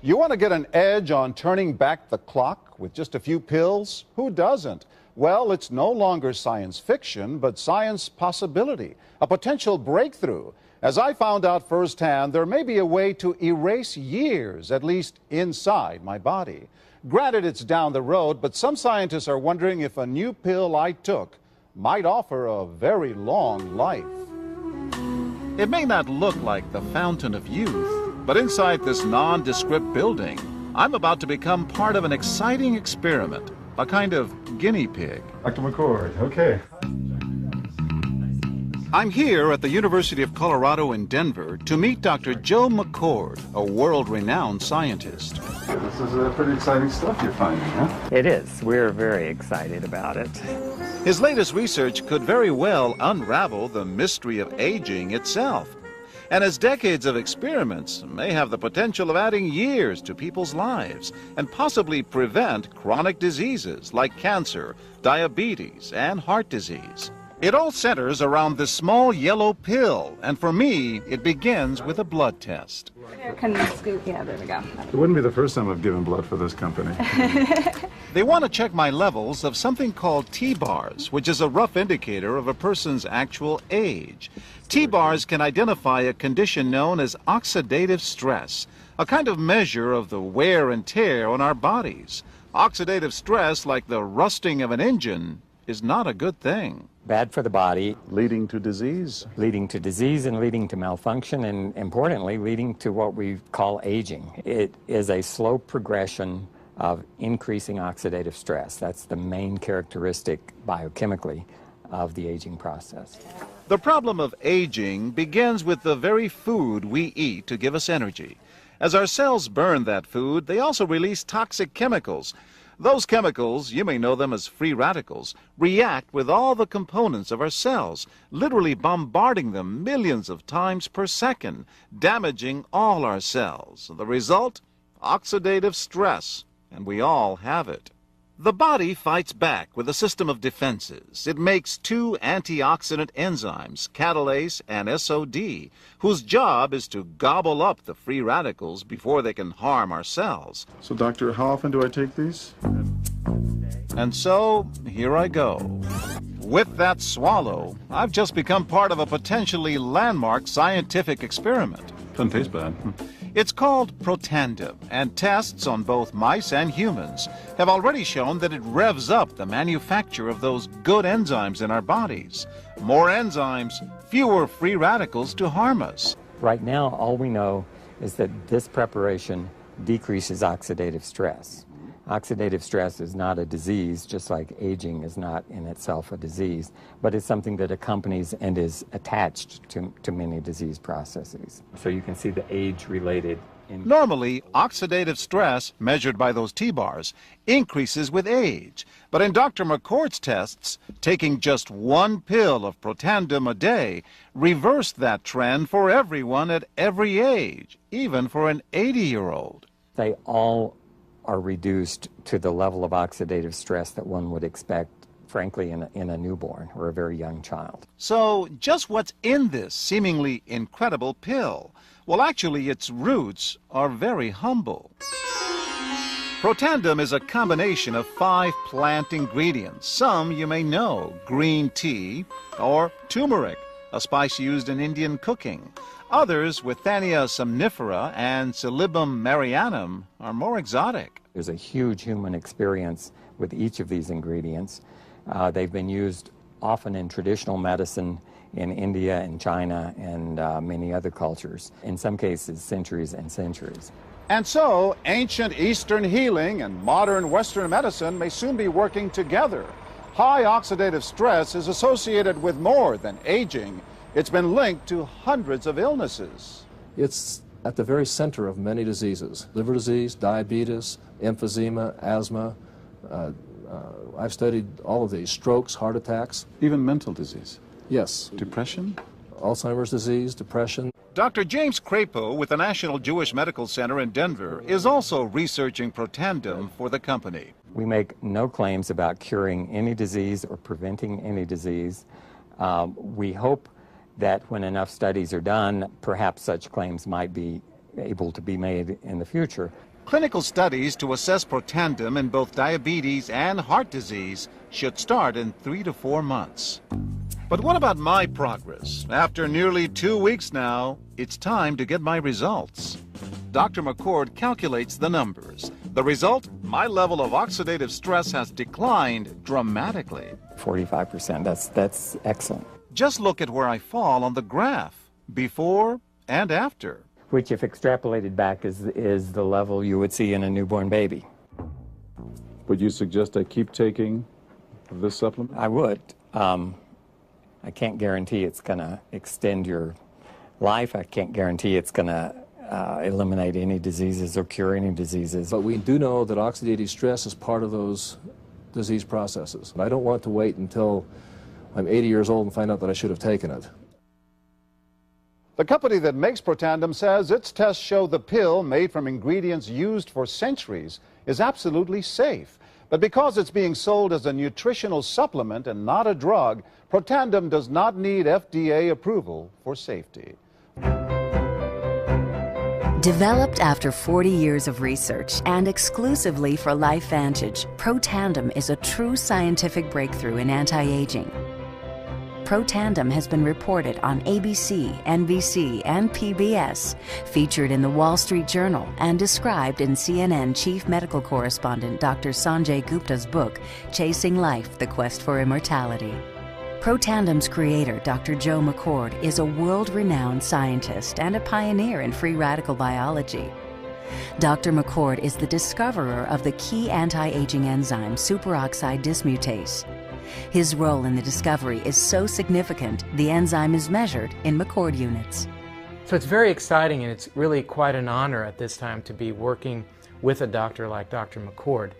You want to get an edge on turning back the clock with just a few pills? Who doesn't? Well, it's no longer science fiction, but science possibility, a potential breakthrough. As I found out firsthand, there may be a way to erase years, at least inside my body. Granted, it's down the road, but some scientists are wondering if a new pill I took might offer a very long life. It may not look like the fountain of youth, but inside this nondescript building, I'm about to become part of an exciting experiment, a kind of guinea pig. Dr. McCord, okay. I'm here at the University of Colorado in Denver to meet Dr. Joe McCord, a world-renowned scientist. This is pretty exciting stuff you're finding, huh? It is. We're very excited about it. His latest research could very well unravel the mystery of aging itself. And his decades of experiments may have the potential of adding years to people's lives and possibly prevent chronic diseases like cancer, diabetes, and heart disease. It all centers around this small yellow pill, and for me, it begins with a blood test. Can you scoop? Yeah, there we go. It wouldn't be the first time I've given blood for this company. They want to check my levels of something called T-bars, which is a rough indicator of a person's actual age. T-bars can identify a condition known as oxidative stress, a kind of measure of the wear and tear on our bodies. Oxidative stress, like the rusting of an engine, is not a good thing. Bad for the body. Leading to disease? Leading to disease and leading to malfunction, and importantly, leading to what we call aging. It is a slow progression of increasing oxidative stress. That's the main characteristic biochemically of the aging process. The problem of aging begins with the very food we eat to give us energy. As our cells burn that food, they also release toxic chemicals. Those chemicals, you may know them as free radicals, react with all the components of our cells, literally bombarding them millions of times per second, damaging all our cells. The result? Oxidative stress, and we all have it. The body fights back with a system of defenses. It makes two antioxidant enzymes, catalase and SOD, whose job is to gobble up the free radicals before they can harm our cells. So, doctor, how often do I take these? And so, here I go. With that swallow, I've just become part of a potentially landmark scientific experiment. Doesn't taste bad. It's called Protandim, and tests on both mice and humans have already shown that it revs up the manufacture of those good enzymes in our bodies. More enzymes, fewer free radicals to harm us. Right now, all we know is that this preparation decreases oxidative stress. Oxidative stress is not a disease, just like aging is not in itself a disease, but it's something that accompanies and is attached to many disease processes. So you can see the age-related. Normally, oxidative stress, measured by those T-bars, increases with age. But in Dr. McCord's tests, taking just one pill of Protandim a day reversed that trend for everyone at every age, even for an 80-year-old. They all are reduced to the level of oxidative stress that one would expect, frankly, in a newborn or a very young child. So just what's in this seemingly incredible pill? Well, actually, its roots are very humble. Protandim is a combination of 5 plant ingredients. Some you may know: green tea or turmeric, a spice used in Indian cooking. Others, Withania somnifera and Silybum marianum, are more exotic. There's a huge human experience with each of these ingredients. They've been used often in traditional medicine in India and China and many other cultures, in some cases centuries and centuries. And so, ancient Eastern healing and modern Western medicine may soon be working together. High oxidative stress is associated with more than aging. It's been linked to hundreds of illnesses. It's at the very center of many diseases: liver disease, diabetes, emphysema, asthma. I've studied all of these: strokes, heart attacks. Even mental disease? Yes. Depression? Alzheimer's disease, depression. Dr. James Crapo with the National Jewish Medical Center in Denver is also researching Protandim for the company. We make no claims about curing any disease or preventing any disease. We hope that when enough studies are done, perhaps such claims might be able to be made in the future. Clinical studies to assess Protandim in both diabetes and heart disease should start in 3 to 4 months. But what about my progress? After nearly 2 weeks now, it's time to get my results. Dr. McCord calculates the numbers. The result? My level of oxidative stress has declined dramatically. 45%, that's excellent. Just look at where I fall on the graph, before and after. Which, if extrapolated back, is the level you would see in a newborn baby. Would you suggest I keep taking this supplement? I would. I can't guarantee it's going to extend your life. I can't guarantee it's going to eliminate any diseases or cure any diseases. But we do know that oxidative stress is part of those disease processes. I don't want to wait until I'm 80 years old and find out that I should have taken it. The company that makes Protandim says its tests show the pill, made from ingredients used for centuries, is absolutely safe. But because it's being sold as a nutritional supplement and not a drug, Protandim does not need FDA approval for safety. Developed after 40 years of research and exclusively for LifeVantage, Protandim is a true scientific breakthrough in anti-aging. Protandim has been reported on ABC, NBC, and PBS, featured in the Wall Street Journal, and described in CNN Chief Medical Correspondent Dr. Sanjay Gupta's book, Chasing Life, The Quest for Immortality. Protandim's creator, Dr. Joe McCord, is a world-renowned scientist and a pioneer in free radical biology. Dr. McCord is the discoverer of the key anti-aging enzyme superoxide dismutase. His role in the discovery is so significant, the enzyme is measured in McCord units. So it's very exciting, and it's really quite an honor at this time to be working with a doctor like Dr. McCord.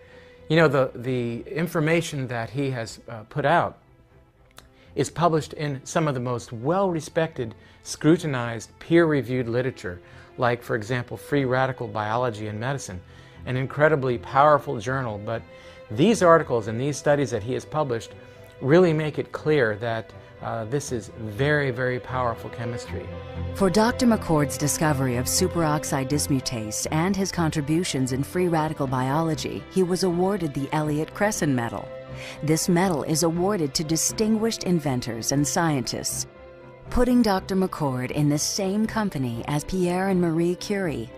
You know, the information that he has put out is published in some of the most well-respected, scrutinized, peer-reviewed literature, like, for example, Free Radical Biology and Medicine, an incredibly powerful journal. But these articles and these studies that he has published really make it clear that this is very, very powerful chemistry. For Dr. McCord's discovery of superoxide dismutase and his contributions in free radical biology, he was awarded the Elliott Cresson Medal. This medal is awarded to distinguished inventors and scientists, putting Dr. McCord in the same company as Pierre and Marie Curie,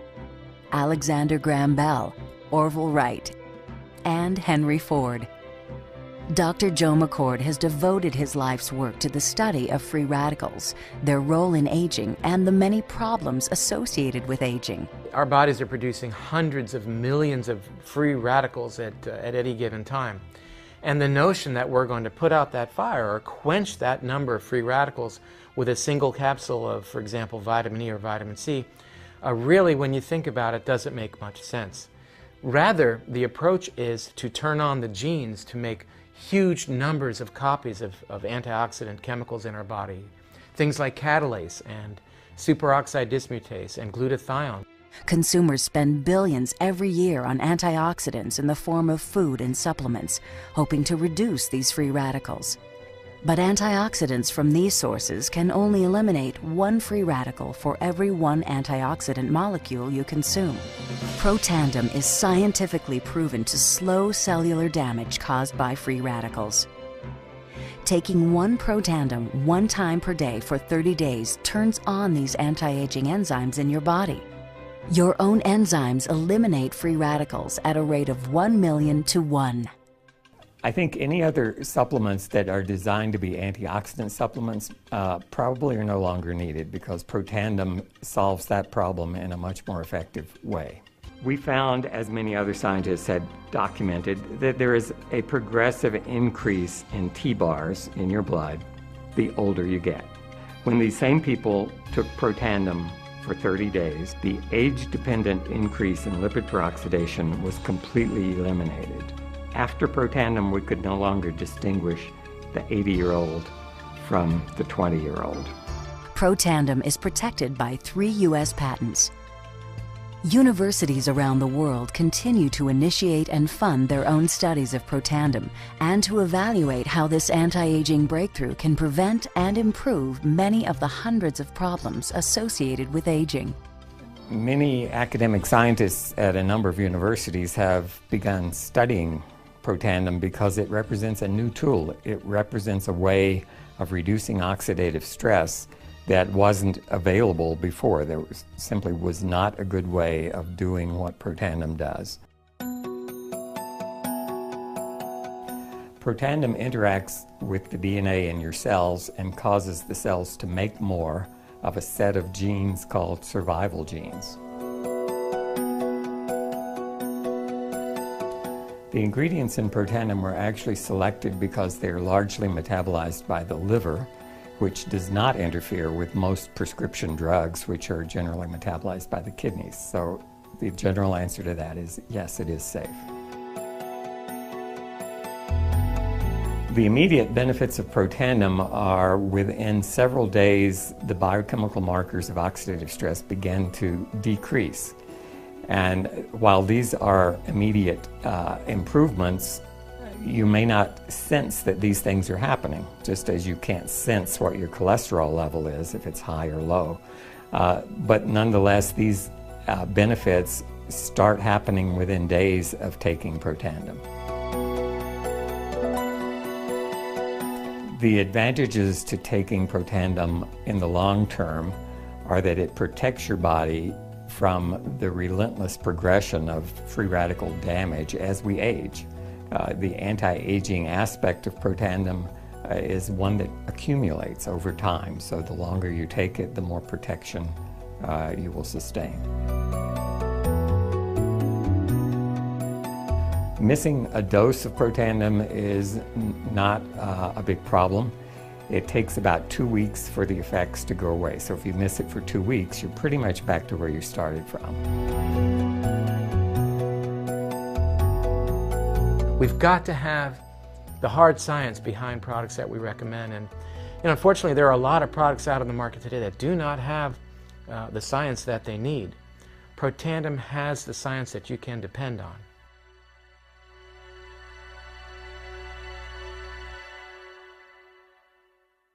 Alexander Graham Bell, Orville Wright, and Henry Ford. Dr. Joe McCord has devoted his life's work to the study of free radicals, their role in aging, and the many problems associated with aging. Our bodies are producing hundreds of millions of free radicals at any given time. And the notion that we're going to put out that fire or quench that number of free radicals with a single capsule of, for example, vitamin E or vitamin C, really, when you think about it, doesn't make much sense. Rather, the approach is to turn on the genes to make huge numbers of copies of antioxidant chemicals in our body. Things like catalase and superoxide dismutase and glutathione. Consumers spend billions every year on antioxidants in the form of food and supplements, hoping to reduce these free radicals. But antioxidants from these sources can only eliminate one free radical for every one antioxidant molecule you consume. Protandim is scientifically proven to slow cellular damage caused by free radicals. Taking one Protandim 1 time per day for 30 days turns on these anti-aging enzymes in your body. Your own enzymes eliminate free radicals at a rate of 1 million to 1. I think any other supplements that are designed to be antioxidant supplements probably are no longer needed, because Protandim solves that problem in a much more effective way. We found, as many other scientists had documented, that there is a progressive increase in T-bars in your blood the older you get. When these same people took Protandim for 30 days, the age-dependent increase in lipid peroxidation was completely eliminated. After Protandim, we could no longer distinguish the 80-year-old from the 20-year-old. Protandim is protected by 3 U.S. patents. Universities around the world continue to initiate and fund their own studies of Protandim and to evaluate how this anti-aging breakthrough can prevent and improve many of the hundreds of problems associated with aging. Many academic scientists at a number of universities have begun studying Protandim because it represents a new tool. It represents a way of reducing oxidative stress that wasn't available before. There simply was not a good way of doing what Protandim does. Protandim interacts with the DNA in your cells and causes the cells to make more of a set of genes called survival genes. The ingredients in Protandim were actually selected because they are largely metabolized by the liver, which does not interfere with most prescription drugs, which are generally metabolized by the kidneys. So the general answer to that is yes, it is safe. The immediate benefits of Protandim are within several days, the biochemical markers of oxidative stress begin to decrease. And while these are immediate improvements, you may not sense that these things are happening, just as you can't sense what your cholesterol level is, if it's high or low. But nonetheless, these benefits start happening within days of taking Protandim. The advantages to taking Protandim in the long term are that it protects your body from the relentless progression of free radical damage as we age. The anti-aging aspect of Protandim is one that accumulates over time, so the longer you take it, the more protection you will sustain. Missing a dose of Protandim is not a big problem. It takes about 2 weeks for the effects to go away. So if you miss it for 2 weeks, you're pretty much back to where you started from. We've got to have the hard science behind products that we recommend. And unfortunately, there are a lot of products out on the market today that do not have the science that they need. Protandim has the science that you can depend on.